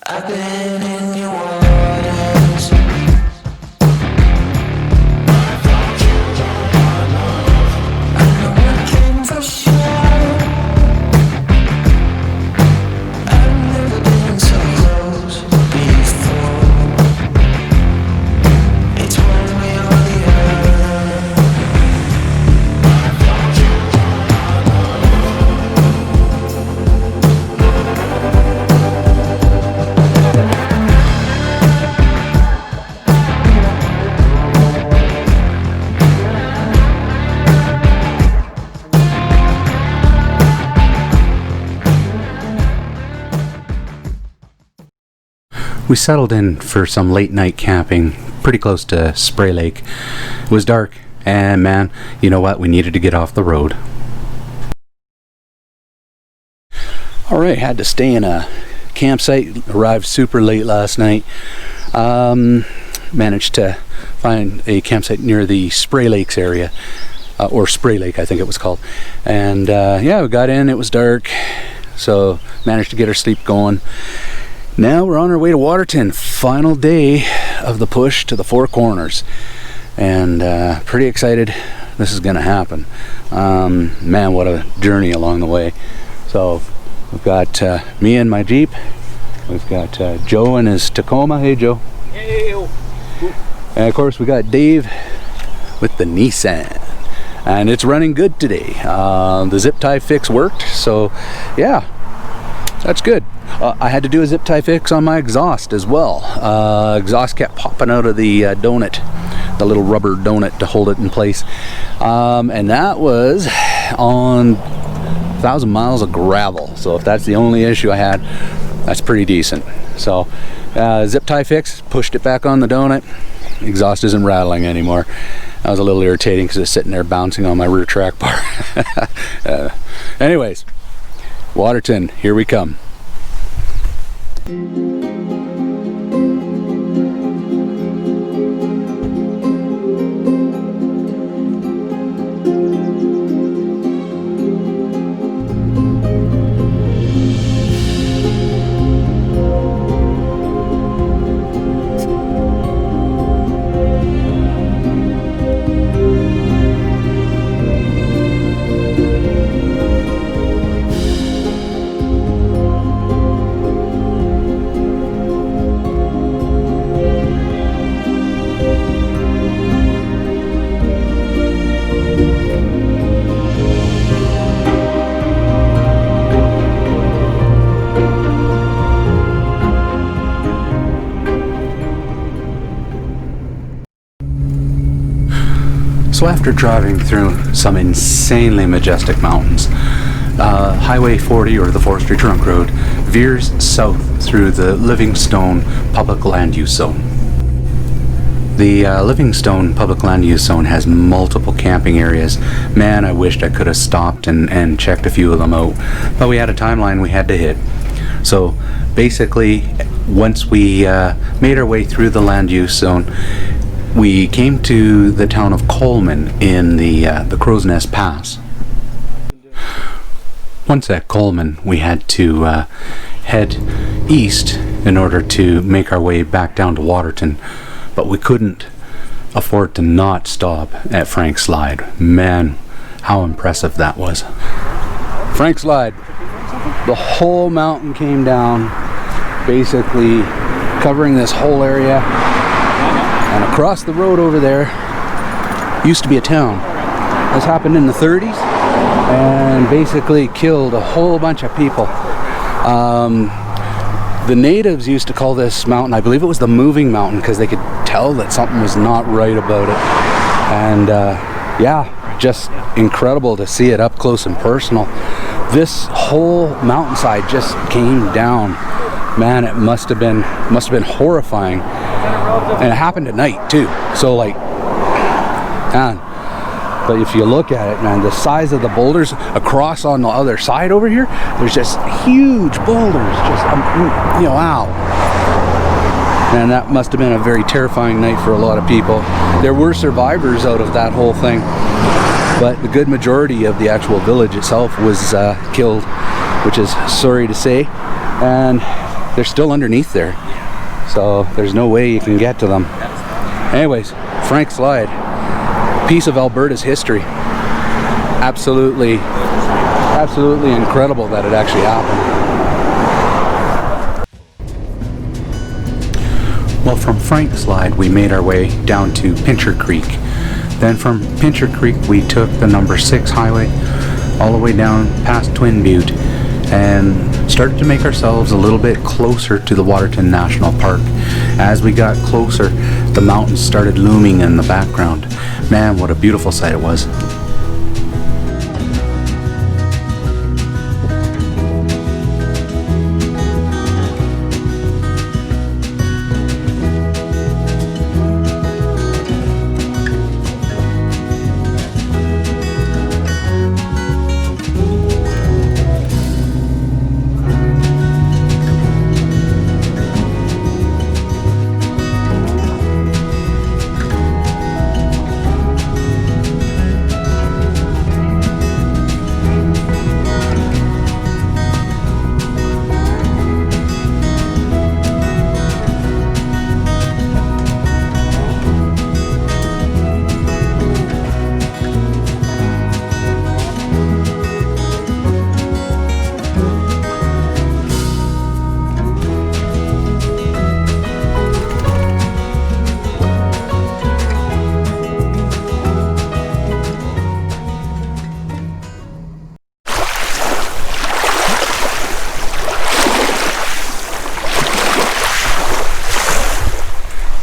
I've been in your waters. I know I can for sure. I've never been so close before. It's one way or the other. We settled in for some late night camping pretty close to Spray Lake. It was dark, and man, you know what? We needed to get off the road. Alright, had to stay in a campsite. Arrived super late last night. Managed to find a campsite near the Spray Lakes area. Or Spray Lake, I think it was called. And yeah, we got in, it was dark. So managed to get our sleep going. Now we're on our way to Waterton, final day of the push to the Four Corners, and pretty excited this is going to happen. Man, what a journey along the way. So we've got me and my Jeep, we've got Joe and his Tacoma. Hey Joe. Hey. And of course we got Dave with the Nissan, and it's running good today. The zip tie fix worked, so yeah, that's good. I had to do a zip tie fix on my exhaust as well. Exhaust kept popping out of the donut, the little rubber donut to hold it in place. And that was on 1,000 miles of gravel. So if that's the only issue I had, that's pretty decent. So zip tie fix, pushed it back on the donut. Exhaust isn't rattling anymore. That was a little irritating because it's sitting there bouncing on my rear track bar. Anyways, Waterton, here we come. So after driving through some insanely majestic mountains, Highway 40, or the Forestry Trunk Road, veers south through the Livingstone Public Land Use Zone. The Livingstone Public Land Use Zone has multiple camping areas. Man, I wished I could have stopped and checked a few of them out, but we had a timeline we had to hit. So basically, once we made our way through the land use zone, we came to the town of Coleman in the Crow's Nest Pass. Once at Coleman, we had to head east in order to make our way back down to Waterton, but we couldn't afford to not stop at Frank Slide. Man, how impressive that was. Frank Slide, the whole mountain came down, basically covering this whole area. And across the road over there used to be a town. This happened in the 30s and basically killed a whole bunch of people. The natives used to call this mountain, I believe it was the Moving Mountain, because they could tell that something was not right about it. And yeah, just incredible to see it up close and personal. This whole mountainside just came down. Man, it must have been horrifying. And it happened at night too, so like, man, but if you look at it, man, the size of the boulders across on the other side over here, there's just huge boulders, just, wow. And that must have been a very terrifying night for a lot of people. There were survivors out of that whole thing, but the good majority of the actual village itself was killed, which is sorry to say. And they're still underneath there. So there's no way you can get to them. Anyways, Frank Slide, piece of Alberta's history. Absolutely incredible that it actually happened. Well, from Frank Slide, we made our way down to Pincher Creek. Then from Pincher Creek, we took the number 6 highway all the way down past Twin Butte and started to make ourselves a little bit closer to the Waterton National Park. As we got closer, the mountains started looming in the background. Man, what a beautiful sight it was.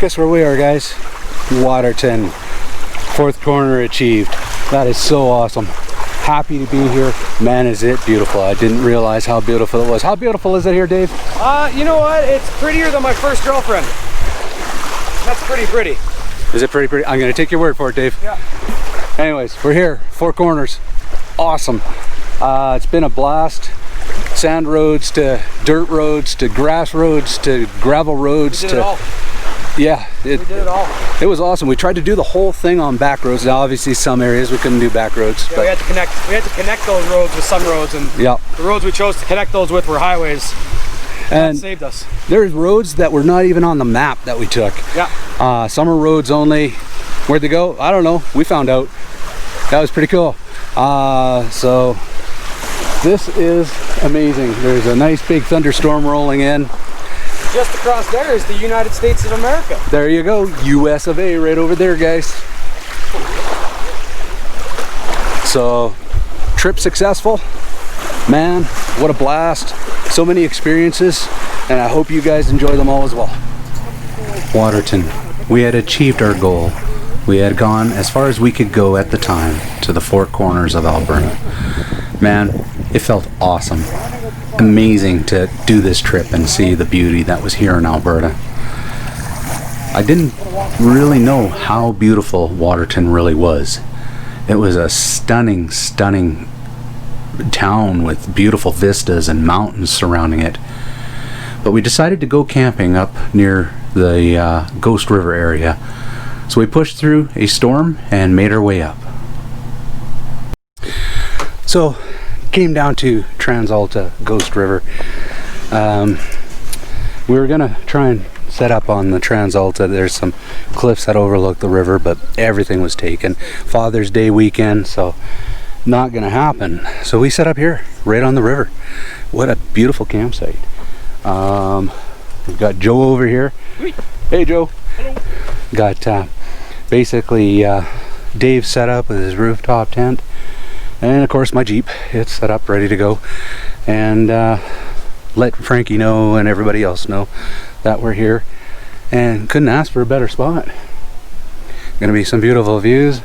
Guess where we are, guys? Waterton. 4th corner achieved. That is so awesome. Happy to be here. Man, is it beautiful. I didn't realize how beautiful it was. How beautiful is it here, Dave? You know what? It's prettier than my first girlfriend. That's pretty. Is it pretty? I'm gonna take your word for it, Dave. Yeah. Anyways, we're here. 4 corners. Awesome. It's been a blast. Sand roads to dirt roads to grass roads to gravel roads we did it all. Yeah, we did it all. It was awesome. We tried to do the whole thing on back roads. Now, obviously, some areas we couldn't do back roads. Yeah, we had to connect those roads with some roads, and yeah, the roads we chose to connect those with were highways. And that saved us. There's roads that were not even on the map that we took. Yeah. Some are roads only. Where'd they go? I don't know. We found out. That was pretty cool. So this is amazing. There's a nice big thunderstorm rolling in. Just across there is the United States of America. There you go, US of A right over there, guys. So, trip successful. Man, what a blast. So many experiences, and I hope you guys enjoy them all as well. Waterton, we had achieved our goal. We had gone as far as we could go at the time to the 4 corners of Alberta. Man, it felt awesome. Amazing to do this trip and see the beauty that was here in Alberta. I didn't really know how beautiful Waterton really was. It was a stunning town with beautiful vistas and mountains surrounding it. But we decided to go camping up near the Ghost River area. So we pushed through a storm and made our way up. So came down to TransAlta Ghost River. We were gonna try and set up on the TransAlta. There's some cliffs that overlook the river, but everything was taken. Father's Day weekend, so not gonna happen. So we set up here, right on the river. What a beautiful campsite. We've got Joe over here. Hey, Joe. Hello. Got basically Dave set up with his rooftop tent. And of course my Jeep, it's set up, ready to go. And let Frankie know and everybody else know that we're here. And couldn't ask for a better spot. Gonna be some beautiful views.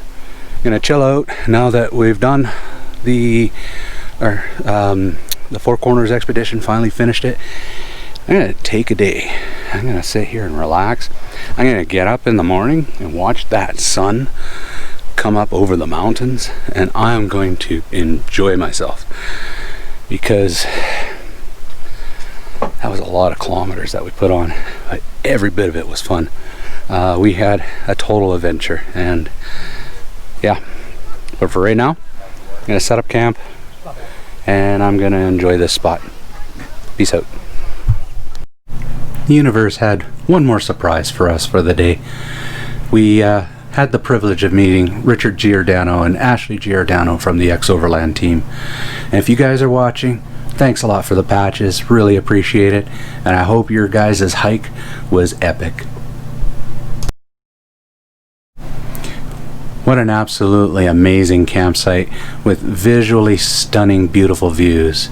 Gonna chill out now that we've done the 4 Corners expedition, finally finished it. I'm gonna take a day. I'm gonna sit here and relax. I'm gonna get up in the morning and watch that sun come up over the mountains, and I'm going to enjoy myself, because that was a lot of kilometers that we put on, but every bit of it was fun. We had a total adventure, and yeah, but for right now I'm gonna set up camp and I'm gonna enjoy this spot. Peace out. the universe had one more surprise for us for the day. We had the privilege of meeting Richard Giordano and Ashley Giordano from the X-Overland team. And if you guys are watching, thanks a lot for the patches. Really appreciate it. And I hope your guys' hike was epic. What an absolutely amazing campsite with visually stunning, beautiful views.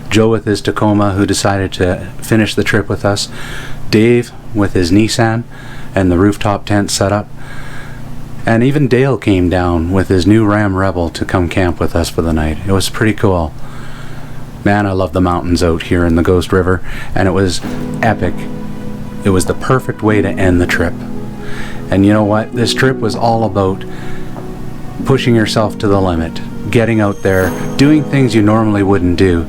Joe with his Tacoma, who decided to finish the trip with us. Dave with his Nissan and the rooftop tent setup. And even Dale came down with his new Ram Rebel to come camp with us for the night. It was pretty cool. Man, I love the mountains out here in the Ghost River, and it was epic. It was the perfect way to end the trip. And you know what? This trip was all about pushing yourself to the limit, getting out there, doing things you normally wouldn't do.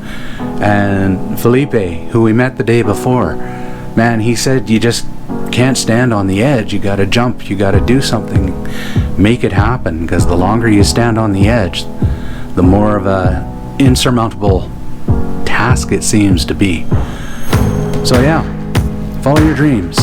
And Felipe, who we met the day before, man, he said you just can't stand on the edge. You gotta jump, you gotta do something, make it happen, because the longer you stand on the edge, the more of a insurmountable task it seems to be. So yeah, follow your dreams.